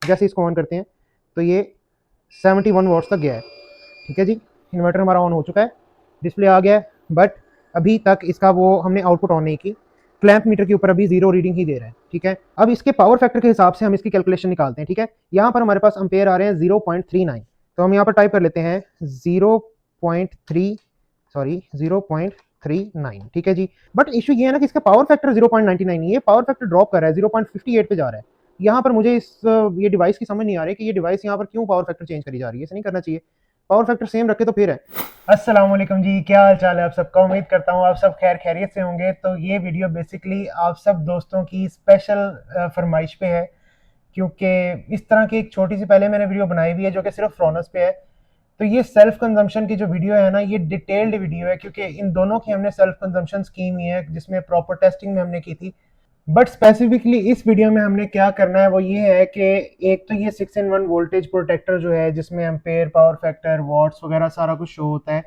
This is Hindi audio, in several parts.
जैसे इसको ऑन करते हैं तो ये 71 वॉट्स तक गया है। ठीक है जी, इन्वर्टर हमारा ऑन हो चुका है, डिस्प्ले आ गया है, बट अभी तक इसका वो हमने आउटपुट ऑन नहीं की। क्लैंप मीटर के ऊपर अभी जीरो रीडिंग ही दे रहा है। ठीक है, अब इसके पावर फैक्टर के हिसाब से हम इसकी कैलकुलेशन निकालते हैं। ठीक है, यहाँ पर हमारे पास अम्पेयर आ रहे हैं 0.39, तो हम यहाँ पर टाइप कर लेते हैं 0.39। ठीक है जी, बट इशू ये है ना कि इसका पावर फैक्टर 0.99 नहीं है, पावर फैक्टर ड्रॉप कर रहा है, 0.58 पे जा रहा है। यहाँ पर मुझे इस ये डिवाइस की समझ नहीं आ रही कि ये डिवाइस यहाँ पर क्यों पावर फैक्टर चेंज करी जा रही है। ऐसा नहीं करना चाहिए, पावर फैक्टर सेम रखे तो फिर है। अस्सलाम वालेकुम जी, क्या हाल चाल है आप सबका। उम्मीद करता हूँ आप सब खैर खैरियत से होंगे। तो ये वीडियो बेसिकली आप सब दोस्तों की स्पेशल फरमाइश पे है, क्योंकि इस तरह की एक छोटी सी पहले मैंने वीडियो बनाई हुई है जो कि सिर्फ फ्रोनस पे है। तो ये सेल्फ कंजम्पशन की जो वीडियो है ना, ये डिटेल्ड वीडियो है, क्योंकि इन दोनों की हमने सेल्फ कंजम्पशन स्कीम ही है जिसमें प्रॉपर टेस्टिंग में हमने की थी। बट स्पेसिफिकली इस वीडियो में हमने क्या करना है वो ये है कि एक तो ये 6-in-1 वोल्टेज प्रोटेक्टर जो है, जिसमें एम्पेयर, पावर फैक्टर, वॉट्स वगैरह सारा कुछ शो होता है,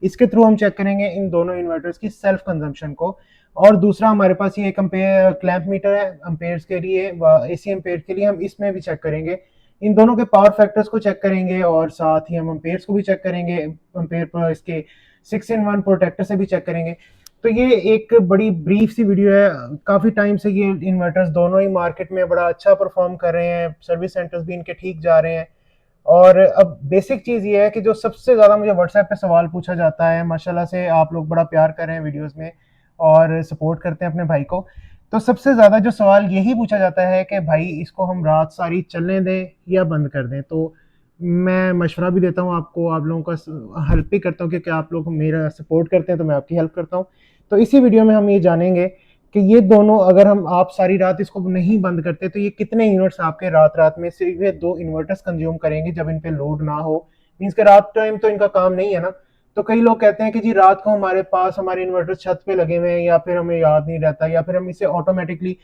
इसके थ्रू हम चेक करेंगे इन दोनों इन्वर्टर्स की सेल्फ कंजम्पशन को। और दूसरा हमारे पास ये एक अम्पेयर क्लैंप मीटर है अम्पेयर्स के लिए, एसी एम्पेयर के लिए, हम इसमें भी चेक करेंगे। इन दोनों के पावर फैक्टर्स को चेक करेंगे और साथ ही हम अम्पेयर्स को भी चेक करेंगे, अम्पेयर पर इसके 6-in-1 प्रोटेक्टर से भी चेक करेंगे। तो ये एक बड़ी ब्रीफ सी वीडियो है। काफ़ी टाइम से ये इन्वर्टर्स दोनों ही मार्केट में बड़ा अच्छा परफॉर्म कर रहे हैं, सर्विस सेंटर्स भी इनके ठीक जा रहे हैं। और अब बेसिक चीज़ ये है कि जो सबसे ज़्यादा मुझे व्हाट्सएप पे सवाल पूछा जाता है, माशाल्लाह से आप लोग बड़ा प्यार कर रहे हैं वीडियोस में और सपोर्ट करते हैं अपने भाई को। तो सबसे ज़्यादा जो सवाल यही पूछा जाता है कि भाई इसको हम रात सारी चलने दें या बंद कर दें। तो मैं मशवरा भी देता हूँ आपको, आप लोगों का हेल्प भी करता हूँ, क्योंकि आप लोग मेरा सपोर्ट करते हैं तो मैं आपकी हेल्प करता हूँ। तो इसी वीडियो में हम ये जानेंगे कि ये दोनों, अगर हम आप सारी रात इसको नहीं बंद करते तो ये कितने यूनिट्स आपके रात रात में सिर्फ ये 2 इन्वर्टर्स कंज्यूम करेंगे जब इन पे लोड ना हो। मींस के रात टाइम तो इनका काम नहीं है ना। तो कई लोग कहते हैं कि जी रात को हमारे पास हमारे इन्वर्टर छत पे लगे हुए हैं, या फिर हमें याद नहीं रहता, या फिर हम इसे ऑटोमेटिकली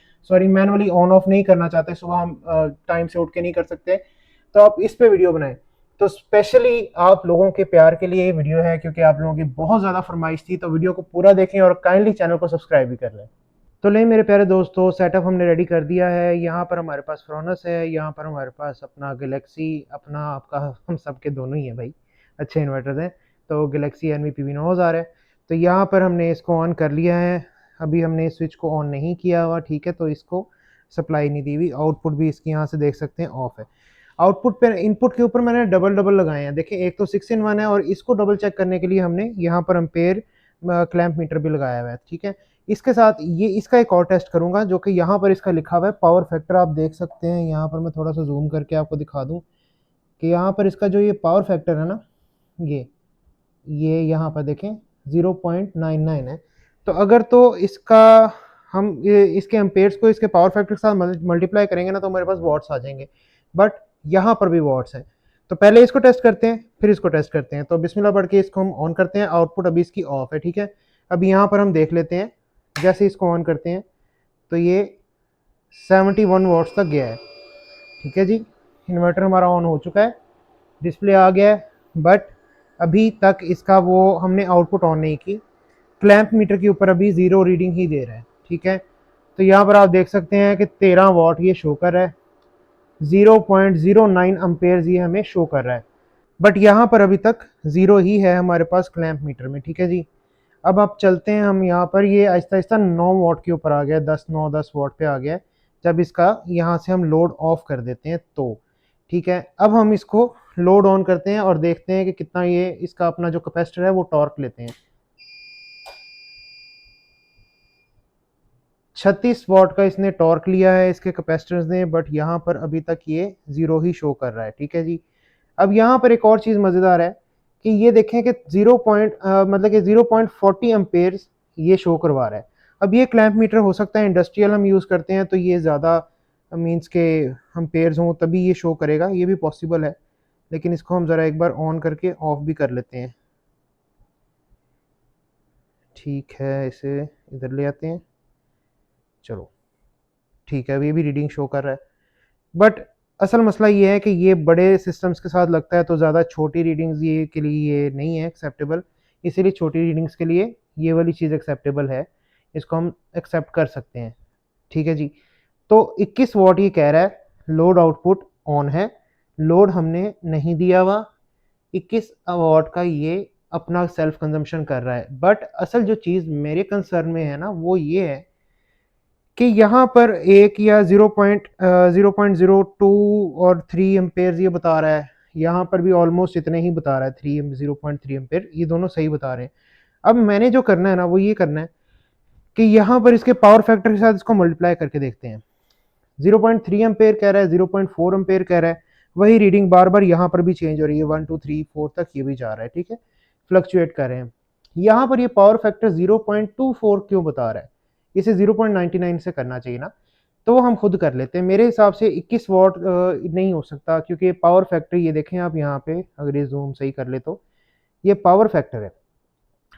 मैनुअली ऑन ऑफ नहीं करना चाहते, सुबह हम टाइम से उठ के नहीं कर सकते। तो आप इस पे वीडियो बनाएं। तो स्पेशली आप लोगों के प्यार के लिए ये वीडियो है, क्योंकि आप लोगों की बहुत ज़्यादा फरमाइश थी। तो वीडियो को पूरा देखें और काइंडली चैनल को सब्सक्राइब भी कर लें। तो ले मेरे प्यारे दोस्तों, सेटअप हमने रेडी कर दिया है। यहाँ पर हमारे पास फ्रोनस है, यहाँ पर हमारे पास अपना गैलेक्सी, अपना आपका, हम सब के दोनों ही है भाई, अच्छे इन्वर्टर्स हैं। तो गैलेक्सी NV-PV9000 है। तो यहाँ पर हमने इसको ऑन कर लिया है। अभी हमने इस स्विच को ऑन नहीं किया हुआ, ठीक है, तो इसको सप्लाई नहीं दी हुई। आउटपुट भी इसकी यहाँ से देख सकते हैं ऑफ है। आउटपुट पे, इनपुट के ऊपर मैंने डबल डबल लगाए हैं, देखिए एक तो 6-in-1 है, और इसको डबल चेक करने के लिए हमने यहाँ पर अम्पेयर क्लैंप मीटर भी लगाया हुआ है। ठीक है, इसके साथ ये इसका एक और टेस्ट करूंगा, जो कि यहाँ पर इसका लिखा हुआ है पावर फैक्टर, आप देख सकते हैं। यहाँ पर मैं थोड़ा सा जूम करके आपको दिखा दूं कि यहाँ पर इसका जो ये पावर फैक्टर है ना, ये यहाँ पर देखें 0.99 है। तो अगर तो इसका हम इसके एम्पेयर्स को इसके पावर फैक्टर के साथ मल्टीप्लाई करेंगे ना, तो हमारे पास वॉट्स आ जाएंगे। बट यहाँ पर भी वॉट्स है। तो पहले इसको टेस्ट करते हैं, फिर इसको टेस्ट करते हैं। तो बिस्मिल्लाह पढ़ के इसको हम ऑन करते हैं। आउटपुट अभी इसकी ऑफ है। ठीक है, अब यहाँ पर हम देख लेते हैं, जैसे इसको ऑन करते हैं तो ये 71 वॉट्स तक गया है। ठीक है जी, इन्वर्टर हमारा ऑन हो चुका है, डिस्प्ले आ गया है, बट अभी तक इसका वो हमने आउटपुट ऑन नहीं की। क्लैंप मीटर के ऊपर अभी ज़ीरो रीडिंग ही दे रहा है। ठीक है, तो यहाँ पर आप देख सकते हैं कि 13 वॉट ये शो कर रहा है, 0.09 अम्पेयर ये हमें शो कर रहा है। बट यहाँ पर अभी तक ज़ीरो ही है हमारे पास क्लैंप मीटर में। ठीक है जी, अब आप चलते हैं हम यहाँ पर, ये आहिस्ता आहिस्ता 9 वॉट के ऊपर आ गया, 10 वॉट पे आ गया। जब इसका यहाँ से हम लोड ऑफ कर देते हैं तो ठीक है, अब हम इसको लोड ऑन करते हैं और देखते हैं कि कितना ये इसका अपना जो कैपेसिटर है वो टॉर्क लेते हैं। 36 वॉट का इसने टॉर्क लिया है इसके कैपेसिटर्स ने, बट यहाँ पर अभी तक ये ज़ीरो ही शो कर रहा है। ठीक है जी, अब यहाँ पर एक और चीज़ मज़ेदार है कि ये देखें कि 0.40 एम्पेयर्स ये शो करवा रहा है। अब ये क्लैंप मीटर हो सकता है इंडस्ट्रियल हम यूज़ करते हैं तो ये ज़्यादा मींस के एम्पेयर्स हों तभी ये शो करेगा, ये भी पॉसिबल है। लेकिन इसको हम ज़रा एक बार ऑन करके ऑफ भी कर लेते हैं। ठीक है, इसे इधर ले आते हैं। चलो ठीक है, अब ये भी रीडिंग शो कर रहा है। बट असल मसला ये है कि ये बड़े सिस्टम्स के साथ लगता है तो ज़्यादा छोटी रीडिंग्स ये के लिए ये नहीं है एक्सेप्टेबल, इसीलिए छोटी रीडिंग्स के लिए ये वाली चीज़ एक्सेप्टेबल है, इसको हम एक्सेप्ट कर सकते हैं। ठीक है जी, तो 21 वॉट ये कह रहा है लोड आउटपुट ऑन है, लोड हमने नहीं दिया हुआ, 21 वॉट का ये अपना सेल्फ कंजम्पशन कर रहा है। बट असल जो चीज़ मेरे कंसर्न में है ना वो ये है कि यहाँ पर एक या 0.02 और 3 एम्पेयर ये बता रहा है, यहाँ पर भी ऑलमोस्ट इतने ही बता रहा है, 0.3 एम्पेयर, ये दोनों सही बता रहे हैं। अब मैंने जो करना है ना वो ये करना है कि यहाँ पर इसके पावर फैक्टर के साथ इसको मल्टीप्लाई करके देखते हैं। 0.3 एम्पेयर कह रहा है, 0.4 एम्पेयर कह रहा है, वही रीडिंग बार बार यहाँ पर भी चेंज हो रही है, 1 2 3 4 तक ये भी जा रहा है, ठीक है, फ्लक्चुएट कर रहे हैं। यहाँ पर ये पावर फैक्टर 0.24 क्यों बता रहा है, इसे 0.99 से करना चाहिए ना, तो वो हम खुद कर लेते हैं। मेरे हिसाब से 21 वॉट नहीं हो सकता, क्योंकि पावर फैक्टर ये देखें आप यहाँ पे, अगर ये जूम सही कर ले तो ये पावर फैक्टर है,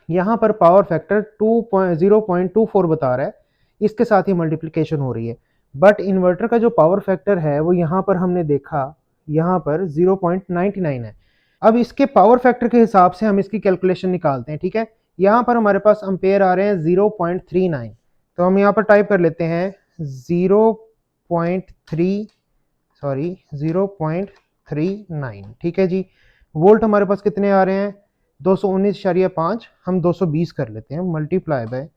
यहाँ पर पावर फैक्टर 0.24 बता रहा है, इसके साथ ही मल्टीप्लिकेशन हो रही है। बट इन्वर्टर का जो पावर फैक्टर है वो यहाँ पर हमने देखा, यहाँ पर 0.99 है। अब इसके पावर फैक्टर के हिसाब से हम इसकी कैलकुलेशन निकालते हैं, ठीक है। यहाँ पर हमारे पास एम्पेयर आ रहे हैं 0.39, तो हम यहाँ पर टाइप कर लेते हैं 0.39, ठीक है जी। वोल्ट हमारे पास कितने आ रहे हैं, 219.5, हम 220 कर लेते हैं, मल्टीप्लाई बाय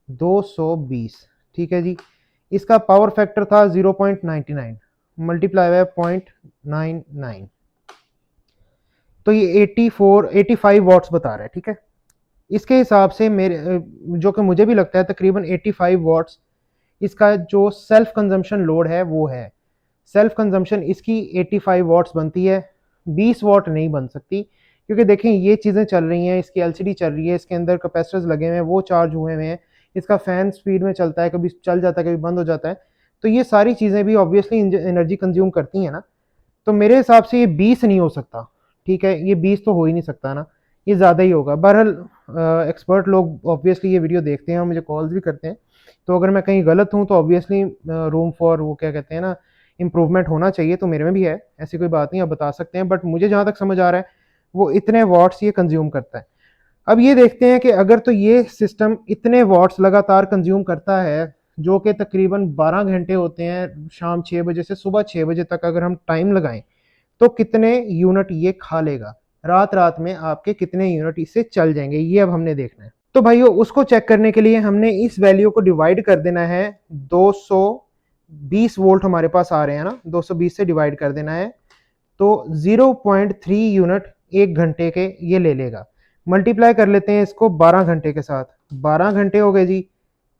220, ठीक है जी। इसका पावर फैक्टर था 0.99 मल्टीप्लाई बाय 0.99, तो ये 85 वॉट्स बता रहा है, ठीक है। इसके हिसाब से मेरे जो कि मुझे भी लगता है तकरीबन 85 वॉट्स इसका जो सेल्फ कंजम्पशन लोड है वो है। सेल्फ कंजम्पशन इसकी 85 वॉट्स बनती है, 20 वॉट नहीं बन सकती, क्योंकि देखें ये चीज़ें चल रही हैं, इसकी एलसीडी चल रही है, इसके अंदर कैपेसिटर्स लगे हुए हैं, वो चार्ज हुए हुए हैं, इसका फ़ैन स्पीड में चलता है, कभी चल जाता है कभी बंद हो जाता है, तो ये सारी चीज़ें भी ऑब्वियसली एनर्जी कंज्यूम करती हैं ना। तो मेरे हिसाब से ये 20 नहीं हो सकता, ठीक है, ये 20 तो हो ही नहीं सकता ना, ये ज़्यादा ही होगा। बहरहाल एक्सपर्ट लोग ऑब्वियसली ये वीडियो देखते हैं और मुझे कॉल्स भी करते हैं, तो अगर मैं कहीं गलत हूँ तो ऑब्वियसली रूम फॉर वो क्या कहते हैं ना, इम्प्रूवमेंट होना चाहिए, तो मेरे में भी है, ऐसी कोई बात नहीं, आप बता सकते हैं। बट मुझे जहाँ तक समझ आ रहा है वो इतने वॉट्स ये कंज्यूम करता है। अब ये देखते हैं कि अगर तो ये सिस्टम इतने वॉट्स लगातार कंज्यूम करता है, जो कि तकरीबन 12 घंटे होते हैं, शाम 6 बजे से सुबह 6 बजे तक अगर हम टाइम लगाएं, तो कितने यूनिट ये खा लेगा, रात रात में आपके कितने यूनिट इससे चल जाएंगे, ये अब हमने देखना है। तो भाइयों उसको चेक करने के लिए हमने इस वैल्यू को डिवाइड कर देना है, 220 वोल्ट हमारे पास आ रहे हैं ना, 220 से डिवाइड कर देना है, तो 0.3 यूनिट एक घंटे के ये ले लेगा। मल्टीप्लाई कर लेते हैं इसको 12 घंटे के साथ, 12 घंटे हो गए जी,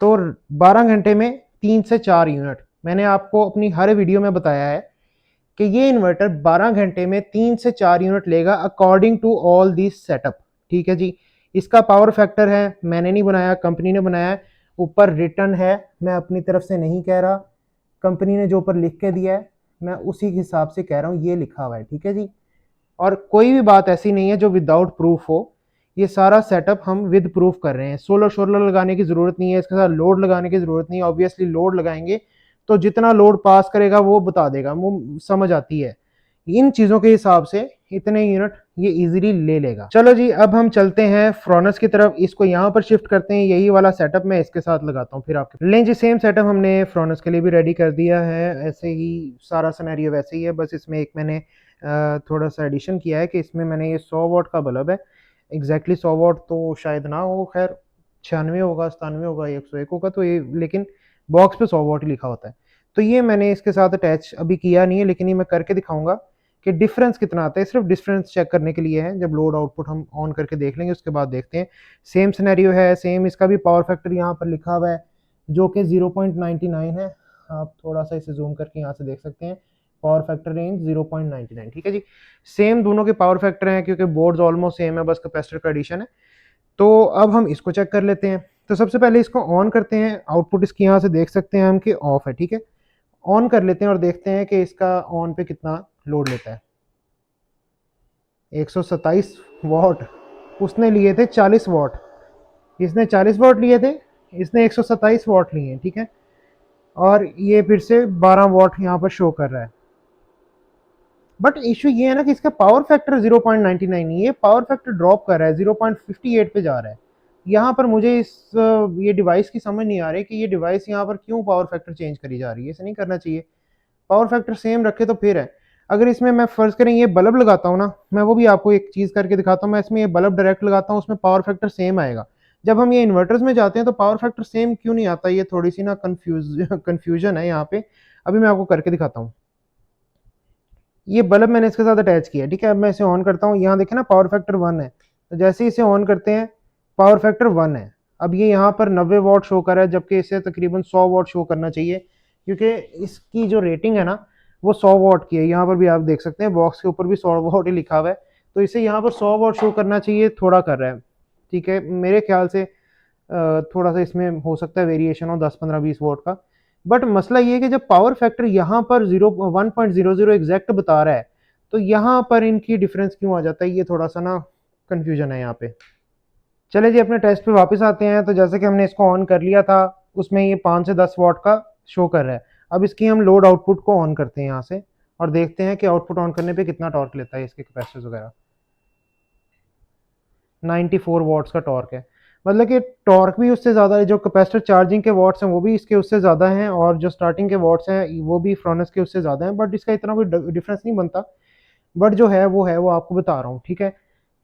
तो 12 घंटे में 3 से 4 यूनिट, मैंने आपको अपनी हर वीडियो में बताया है कि ये इन्वर्टर 12 घंटे में 3 से 4 यूनिट लेगा according to all this setup, ठीक है जी। इसका पावर फैक्टर है, मैंने नहीं बनाया, कंपनी ने बनाया है, ऊपर रिटर्न है, मैं अपनी तरफ से नहीं कह रहा, कंपनी ने जो ऊपर लिख के दिया है मैं उसी के हिसाब से कह रहा हूँ, ये लिखा हुआ है, ठीक है जी। और कोई भी बात ऐसी नहीं है जो विदाउट प्रूफ हो, ये सारा सेटअप हम विद प्रूफ कर रहे हैं। सोलर शोलर लगाने की ज़रूरत नहीं है, इसके साथ लोड लगाने की ज़रूरत नहीं है। ऑब्वियसली लोड लगाएंगे तो जितना लोड पास करेगा वो बता देगा, वो समझ आती है। इन चीज़ों के हिसाब से इतने यूनिट ये इजीली ले लेगा। चलो जी, अब हम चलते हैं फ्रोनस की तरफ, इसको यहाँ पर शिफ्ट करते हैं, यही वाला सेटअप मैं इसके साथ लगाता हूँ, फिर आपके लें जी। सेम सेटअप हमने फ्रोनस के लिए भी रेडी कर दिया है, ऐसे ही सारा सिनेरियो वैसे ही है, बस इसमें एक मैंने थोड़ा सा एडिशन किया है कि इसमें मैंने ये 100 वॉट का बल्ब है, एग्जैक्टली 100 वॉट तो शायद ना हो, खैर 96 होगा, 97 होगा, 101 होगा, तो ये लेकिन बॉक्स पे 100 वॉट लिखा होता है। तो ये मैंने इसके साथ अटैच अभी किया नहीं है, लेकिन ये मैं करके दिखाऊंगा कि डिफरेंस कितना आता है, सिर्फ डिफरेंस चेक करने के लिए है। जब लोड आउटपुट हम ऑन करके देख लेंगे उसके बाद देखते हैं। सेम सिनेरियो है, सेम इसका भी पावर फैक्टर यहाँ पर लिखा हुआ है जो कि 0.99 है, आप थोड़ा सा इसे जूम करके यहाँ से देख सकते हैं, पावर फैक्टर रेंज 0.99, ठीक है जी। सेम दोनों के पावर फैक्टर हैं क्योंकि बोर्ड्स ऑलमोस्ट सेम है, बस कैपेसिटर का एडिशन है। तो अब हम इसको चेक कर लेते हैं। तो सबसे पहले इसको ऑन करते हैं, आउटपुट इसकी यहाँ से देख सकते हैं हम कि ऑफ है, ठीक है। ऑन कर लेते हैं और देखते हैं कि इसका ऑन पे कितना लोड लेता है। 127 वॉट, उसने लिए थे 40 वॉट, इसने 40 वॉट लिए थे, इसने 127 वॉट लिए हैं, ठीक है। और ये फिर से 12 वॉट यहाँ पर शो कर रहा है। बट इशू ये है ना कि इसका पावर फैक्टर 0.99 नहीं है, पावर फैक्टर ड्रॉप कर रहा है, 0.58 पे जा रहा है। यहाँ पर मुझे ये डिवाइस की समझ नहीं आ रही कि ये डिवाइस यहाँ पर क्यों पावर फैक्टर चेंज करी जा रही है, ऐसे नहीं करना चाहिए, पावर फैक्टर सेम रखे तो फिर है। अगर इसमें मैं फ़र्ज़ करें ये बल्ब लगाता हूँ ना, मैं वो भी आपको एक चीज़ करके दिखाता हूँ, मैं इसमें ये बल्ब डायरेक्ट लगाता हूँ, उसमें पावर फैक्टर सेम आएगा। जब हम ये इन्वर्टर्स में जाते हैं तो पावर फैक्टर सेम क्यों नहीं आता, ये थोड़ी-सी ना कन्फ्यूज़न है यहाँ पे। अभी मैं आपको करके दिखाता हूँ। ये बल्ब मैंने इसके साथ अटैच किया है, ठीक है? अब मैं इसे ऑन करता हूँ, यहाँ देखिए ना पावर फैक्टर 1 है। तो जैसे ही इसे ऑन करते हैं, पावर फैक्टर 1 है। अब ये यहाँ पर 90 वॉट शो कर रहा है, जबकि इसे तकरीबन 100 वॉट शो करना चाहिए, क्योंकि इसकी जो रेटिंग है ना, वो 100 वॉट की है। यहाँ पर भी आप देख सकते हैं, बॉक्स के ऊपर भी 100 वॉट ही लिखा हुआ है। तो इसे यहाँ पर 100 वॉट शो करना चाहिए, थोड़ा कर रहा है, ठीक है? मेरे ख्याल से थोड़ा-सा इसमें हो सकता है वेरिएशन हो 10, 15, 20 वॉट का। बट मसला ये है कि जब पावर फैक्टर यहाँ पर 1.00 एग्ज़ैक्ट बता रहा है, तो यहाँ पर इनकी डिफ़रेंस क्यों आ जाता है? ये थोड़ा-सा ना कन्फ्यूज़न है यहाँ पे। चलिए जी, अपने टेस्ट पे वापस आते हैं। तो जैसे कि हमने इसको ऑन कर लिया था, उसमें ये 5 से 10 वॉट का शो कर रहा है। अब इसकी हम लोड आउटपुट को ऑन करते हैं यहाँ से और देखते हैं कि आउटपुट ऑन करने पे कितना टॉर्क लेता है इसके कैपेसिटर्स वगैरह। 94 वॉट्स का टॉर्क है। मतलब कि टॉर्क भी उससे ज़्यादा है, जो कैपेसिटर चार्जिंग के वॉट्स हैं वो भी इसके उससे ज़्यादा हैं, और जो स्टार्टिंग के वॉट्स हैं वो भी फ्रोनस के उससे ज़्यादा हैं, बट इसका इतना कोई डिफरेंस नहीं बनता। बट जो है वो आपको बता रहा हूँ, ठीक है?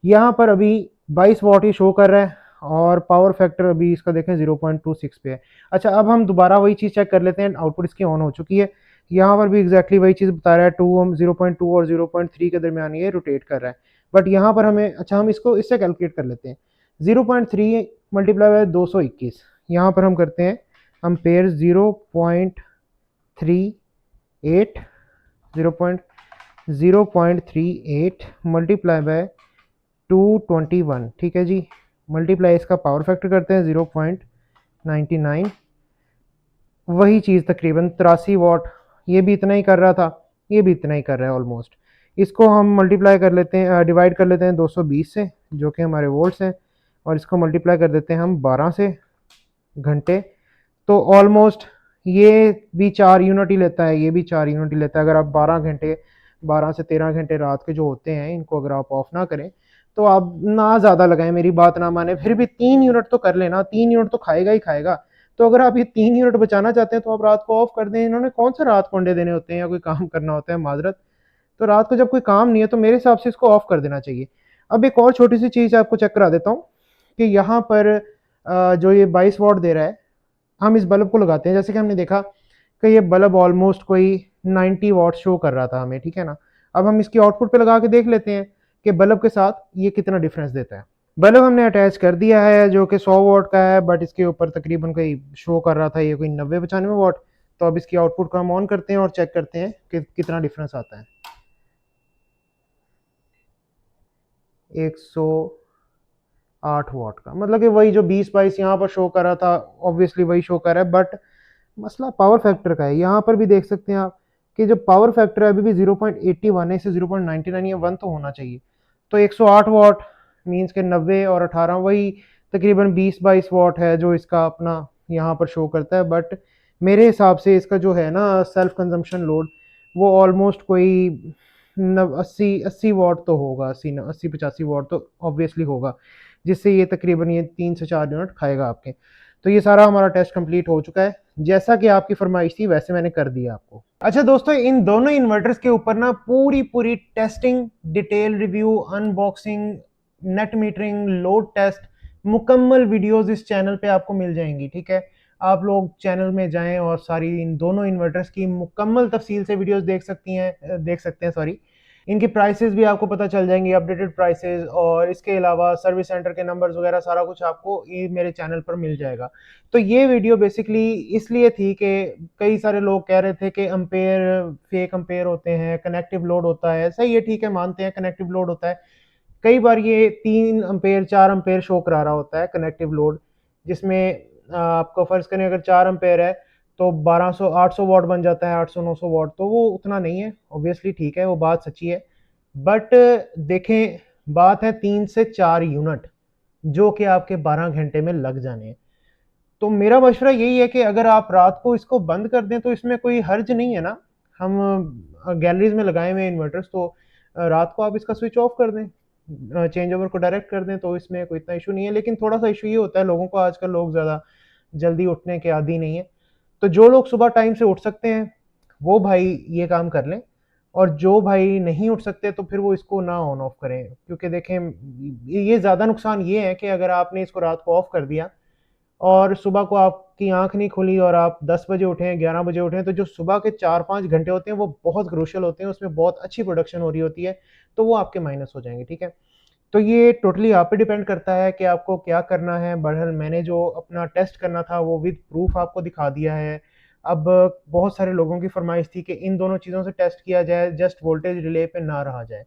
यहाँ पर अभी 22 वॉट ही शो कर रहा है, और पावर फैक्टर अभी इसका देखें 0.26 पे है। अच्छा, अब हम दोबारा वही चीज़ चेक कर लेते हैं, आउटपुट इसकी ऑन हो चुकी है। यहाँ पर भी एग्जैक्टली वही चीज़ बता रहा है, 0.2 और 0.3 के दरमियान ये रोटेट कर रहा है। बट यहाँ पर हमें, अच्छा हम इसको इससे कैलकुलेट कर लेते हैं। 0.3 मल्टीप्लाई बाय 221, यहाँ पर हम करते हैं अम्पेयर 0.38 0.038 मल्टीप्लाई बाय 221, ठीक है जी। मल्टीप्लाई इसका पावर फैक्टर करते हैं 0.99, वही चीज़ तकरीबन 83 वॉट। ये भी इतना ही कर रहा था, ये भी इतना ही कर रहा है ऑलमोस्ट। इसको हम मल्टीप्लाई कर लेते हैं, डिवाइड कर लेते हैं 220 से, जो कि हमारे वोल्ट्स हैं, और इसको मल्टीप्लाई कर देते हैं हम 12 से, घंटे। तो ऑलमोस्ट ये भी 4 यूनिट ही लेता है, ये भी 4 यूनिट ही लेता है। अगर आप 12 घंटे, 12 से 13 घंटे रात के जो होते हैं, इनको अगर आप ऑफ ना करें, तो आप ना ज़्यादा लगाएं, मेरी बात ना माने, फिर भी 3 यूनिट तो कर लेना, 3 यूनिट तो खाएगा ही खाएगा। तो अगर आप ये 3 यूनिट बचाना चाहते हैं तो आप रात को ऑफ कर दें। इन्होंने कौन सा रात को अंडे देने होते हैं या कोई काम करना होता है, माजरत। तो रात को जब कोई काम नहीं है तो मेरे हिसाब से इसको ऑफ कर देना चाहिए। अब एक और छोटी सी चीज़ आपको चेक करा देता हूँ कि यहाँ पर जो ये 22 वॉट दे रहा है, हम इस बल्ब को लगाते हैं। जैसे कि हमने देखा कि ये बल्ब ऑलमोस्ट कोई 90 वॉट शो कर रहा था हमें, ठीक है ना? अब हम इसकी आउटपुट पे लगा के देख लेते हैं कि बल्ब के साथ ये कितना डिफरेंस देता है। बल्ब हमने अटैच कर दिया है, जो कि 100 वॉट का है, बट इसके ऊपर तकरीबन कोई शो कर रहा था ये कोई 90-95 वॉट। तो अब इसकी आउटपुट को हम ऑन करते हैं और चेक करते हैं कि कितना डिफरेंस आता है। 108 वॉट का, मतलब कि वही जो 20-22 यहाँ पर शो कर रहा था, ऑब्वियसली वही शो कर रहा है, बट मसला पावर फैक्टर का है। यहाँ पर भी देख सकते हैं आप कि जो पावर फैक्टर है अभी भी 0.81 है, इसे 0.99 या 1 तो होना चाहिए। तो 108 वॉट मीन्स के 90 और 18 वही तकरीबन 20-22 वॉट है जो इसका अपना यहाँ पर शो करता है। बट मेरे हिसाब से इसका जो है ना सेल्फ कंजम्पशन लोड, वो ऑलमोस्ट कोई 80 वॉट तो होगा, 80-85 वॉट तो ऑब्वियसली होगा, जिससे ये तकरीबन ये 3 से 4 यूनिट खाएगा आपके। तो ये सारा हमारा टेस्ट कंप्लीट हो चुका है, जैसा कि आपकी फरमाइश थी वैसे मैंने कर दिया आपको। अच्छा दोस्तों, इन दोनों इन्वर्टर्स के ऊपर ना पूरी testing, detail review, unboxing, net metering, load test, मुकम्मल वीडियोस इस चैनल पे आपको मिल जाएंगी, ठीक है? आप लोग चैनल में जाएं और सारी इन दोनों इन्वर्टर्स की मुकम्मल तफसील से वीडियोस देख सकते हैं, सॉरी। इनकी प्राइसेस भी आपको पता चल जाएंगी, अपडेटेड प्राइसेस, और इसके अलावा सर्विस सेंटर के नंबर्स वगैरह सारा कुछ आपको ये मेरे चैनल पर मिल जाएगा। तो ये वीडियो बेसिकली इसलिए थी कि कई सारे लोग कह रहे थे कि अम्पेयर फेक अम्पेयर होते हैं, कनेक्टिव लोड होता है। सही है, ठीक है, मानते हैं कनेक्टिव लोड होता है। कई बार ये 3 अम्पेयर 4 अम्पेयर शो करा रहा होता है कनेक्टिव लोड, जिसमें आपको फ़र्ज़ करें अगर 4 अम्पेयर है तो 1200 800 वॉट बन जाता है, 800-900 वॉट, तो वो उतना नहीं है, ऑब्वियसली ठीक है, वो बात सच्ची है। बट देखें, बात है 3 से 4 यूनिट जो कि आपके 12 घंटे में लग जाने हैं। तो मेरा मशवरा यही है कि अगर आप रात को इसको बंद कर दें तो इसमें कोई हर्ज नहीं है ना। हम गैलरीज में लगाए हुए इन्वर्टर्स, तो रात को आप इसका स्विच ऑफ कर दें, चेंज ओवर को डायरेक्ट कर दें, तो इसमें कोई इतना इशू नहीं है। लेकिन थोड़ा सा इशू ये होता है लोगों को, आजकल लोग ज़्यादा जल्दी उठने के आदी नहीं है। तो जो लोग सुबह टाइम से उठ सकते हैं वो भाई ये काम कर लें, और जो भाई नहीं उठ सकते तो फिर वो इसको ना ऑन ऑफ करें, क्योंकि देखें ये ज़्यादा नुकसान ये है कि अगर आपने इसको रात को ऑफ कर दिया और सुबह को आपकी आंख नहीं खुली और आप 10 बजे उठें, 11 बजे उठें, तो जो सुबह के 4-5 घंटे होते हैं वो बहुत क्रूशियल होते हैं, उसमें बहुत अच्छी प्रोडक्शन हो रही होती है, तो वो आपके माइनस हो जाएंगे। ठीक है, तो ये टोटली आप पे डिपेंड करता है कि आपको क्या करना है। बहरहाल मैंने जो अपना टेस्ट करना था वो विद प्रूफ आपको दिखा दिया है। अब बहुत सारे लोगों की फरमाइश थी कि इन दोनों चीज़ों से टेस्ट किया जाए, जस्ट वोल्टेज रिले पे ना रहा जाए,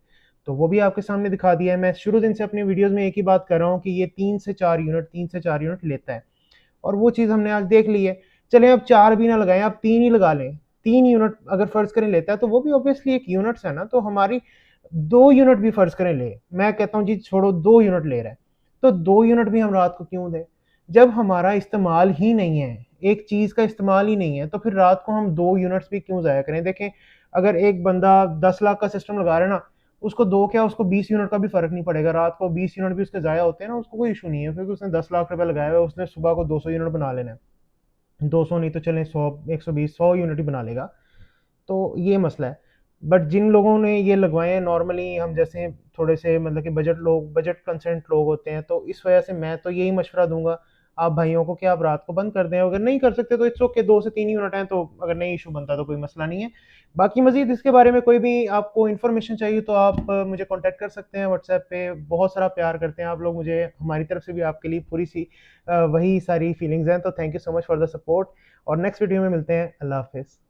तो वो भी आपके सामने दिखा दिया है। मैं शुरू दिन से अपनी वीडियोस में एक ही बात कर रहा हूँ कि ये 3 से 4 यूनिट लेता है, और वो चीज़ हमने आज देख ली है। चलें अब 4 भी ना लगाएं, आप 3 ही लगा लें। 3 यूनिट अगर फ़र्ज़ करें लेता है तो वो भी ऑब्वियसली एक यूनिट्स है ना, तो हमारी 2 यूनिट भी फ़र्ज़ करें ले, मैं कहता हूँ जी छोड़ो 2 यूनिट ले रहा है, तो 2 यूनिट भी हम रात को क्यों दें? जब हमारा इस्तेमाल ही नहीं है, एक चीज़ का इस्तेमाल ही नहीं है, तो फिर रात को हम 2 यूनिट्स भी क्यों ज़ाया करें? देखें, अगर एक बंदा 10 लाख का सिस्टम लगा रहा है ना, उसको 2 क्या उसको 20 यूनिट का भी फ़र्क नहीं पड़ेगा, रात को 20 यूनिट भी उसके ज़ाया होते हैं ना, उसको कोई इश्यू नहीं है, क्योंकि उसने 10 लाख रुपए लगाया हुआ है, उसने सुबह को 200 यूनिट बना लेना है। 200 नहीं तो चलें 100, 120, 100 यूनिट ही बना लेगा, तो ये मसला है। बट जिन लोगों ने ये लगवाए हैं, नॉर्मली हम जैसे थोड़े से मतलब कि बजट कंसेंट लोग होते हैं, तो इस वजह से मैं तो यही मशवरा दूंगा आप भाइयों को कि आप रात को बंद कर दें। अगर नहीं कर सकते तो इट्स ओके, 2 से 3 यूनिट हैं, तो अगर नहीं इशू बनता तो कोई मसला नहीं है। बाकी मजीद इसके बारे में कोई भी आपको इन्फॉर्मेशन चाहिए तो आप मुझे कांटेक्ट कर सकते हैं व्हाट्सएप पे। बहुत सारा प्यार करते हैं आप लोग मुझे, हमारी तरफ से भी आपके लिए पूरी सी वही सारी फीलिंग्स हैं। तो thank you so much for the support, और नेक्स्ट वीडियो में मिलते हैं। अल्लाह हाफिज़।